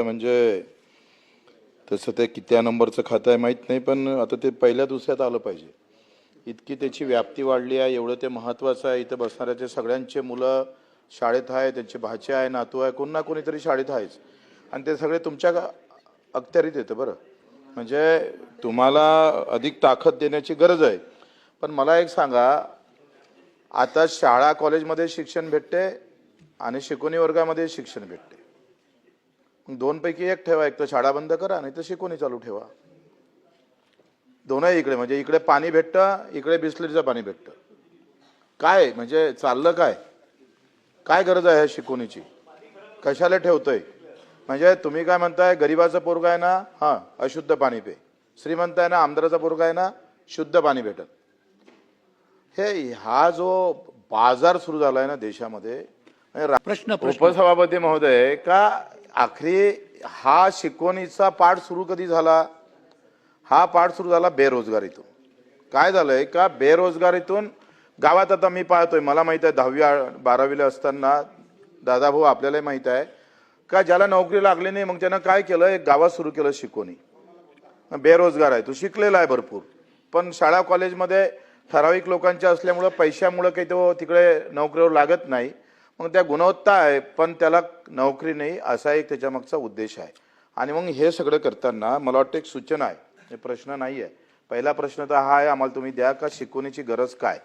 म्हणजे तसं ते कित्या नंबरचं खातं आहे माहीत नाही, पण आता ते पहिल्या दुसऱ्यात आलं पाहिजे. इतकी त्याची व्याप्ती वाढली आहे, एवढं ते महत्त्वाचं आहे. इथं बसणाऱ्याचे सगळ्यांचे मुलं शाळेत आहे, त्यांचे भाचे आहे, नातू आहे, कोण ना कोणीतरी शाळेत आहेच. आणि ते सगळे तुमच्या अखत्यारीत येतं. बरं, म्हणजे तुम्हाला अधिक ताकद देण्याची गरज आहे. पण मला एक सांगा, आता शाळा कॉलेजमध्ये शिक्षण भेटते आणि शिकवणी वर्गामध्ये शिक्षण भेटते. दोनपैकी एक ठेवा, एक तर शाळा बंद करा नाही तर शिकवणी चालू ठेवा. दोनही इकडे, म्हणजे इकडे पाणी भेटतं, इकडे बिस्लरीचं पाणी भेटतं. काय म्हणजे चाललं काय? काय गरज आहे शिकवणीची? कशाला ठेवतोय? म्हणजे तुम्ही काय म्हणताय, गरीबाचा पोरगा आहे ना, हां अशुद्ध पाणी पे, श्रीमंत आहे ना, आमदाराचा पोरगा आहे ना, शुद्ध पाणी भेटत. हा जो बाजार सुरू झालाय ना देशामध्ये, प्रश्न उपसभापती महोदय, का आखरी हा शिकवणीचा पाठ सुरू कधी झाला? हा पाठ सुरू झाला बेरोजगारीतून. काय झालंय का, बेरोजगारीतून गावात आता मी पाहतोय, मला माहित आहे 10वी 12वीला असताना, दादाभाऊ आपल्यालाही माहित आहे का, ज्याला नोकरी लागली नाही मग त्यानं काय केलं, एक गावात सुरू केलं शिकवणी. बेरोजगार आहे तो, शिकलेला आहे भरपूर, पण शाळा कॉलेजमध्ये ठराविक लोकांच्या असल्यामुळं पैशामुळं काही तो तिकडे नोकरीवर लागत नाही. मग त्या गुणवत्ता आहे पण त्याला नोकरी नाही, असा एक त्याच्या मागचा उद्देश आहे. आणि मग हे सगळं करताना मला वाटतं एक सूचना आहे, हे प्रश्न नाही आहे. पहिला प्रश्न तर हा आहे, आम्हाला तुम्ही द्या का शिकवणीची गरज काय?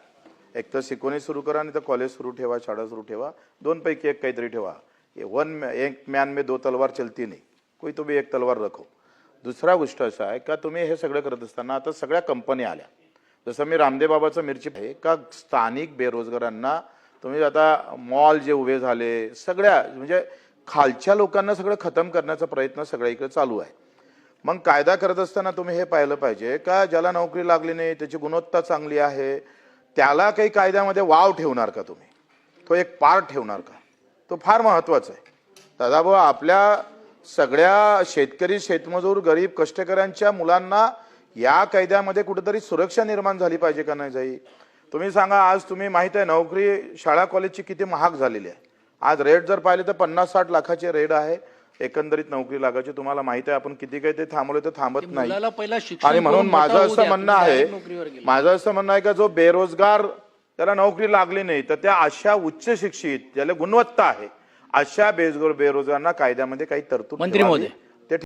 एक तर शिकवणी सुरू करा, नाही तर कॉलेज सुरू ठेवा, शाळा सुरू ठेवा, दोनपैकी एक काहीतरी ठेवा. एक मॅन में दो तलवार चलती नाही, कोई तो भी एक तलवार रखो. दुसरा गोष्ट असा आहे का, तुम्ही हे सगळं करत असताना आता सगळ्या कंपन्या आल्या. जसं मी रामदेव बाबाचं मिरची आहे का, स्थानिक बेरोजगारांना तुम्ही आता मॉल जे उभे झाले, सगळ्या म्हणजे खालच्या लोकांना सगळं खतम करण्याचा प्रयत्न सगळीकडे चालू आहे. मग कायदा करत असताना तुम्ही हे पाहिलं पाहिजे का, ज्याला नोकरी लागली नाही, त्याची गुणवत्ता चांगली आहे, त्याला काही कायद्यामध्ये वाव ठेवणार का तुम्ही? तो एक पार्ट ठेवणार का? तो फार महत्वाचा आहे. दादाभाऊ, आपल्या सगळ्या शेतकरी, शेतमजूर, गरीब कष्टकऱ्यांच्या मुलांना या कायद्यामध्ये कुठेतरी सुरक्षा निर्माण झाली पाहिजे का नाही जाई? तुम्ही सांगा, आज तुम्ही माहित आहे नोकरी शाळा कॉलेजची किती महाग झालेली आहे. आज रेट जर पाहिले तर 50-60 लाखाचे रेट आहे एकंदरीत नोकरी लागायची. तुम्हाला माहित आहे आपण किती काही ते थांबवले तर थांबत नाही. आणि म्हणून माझं असं म्हणणं आहे का, जो बेरोजगार त्याला नोकरी लागली नाही, तर त्या अशा उच्च शिक्षित ज्याला गुणवत्ता आहे अशा बेरोजगारांना कायद्यामध्ये काही तरतूद मंत्री महोदय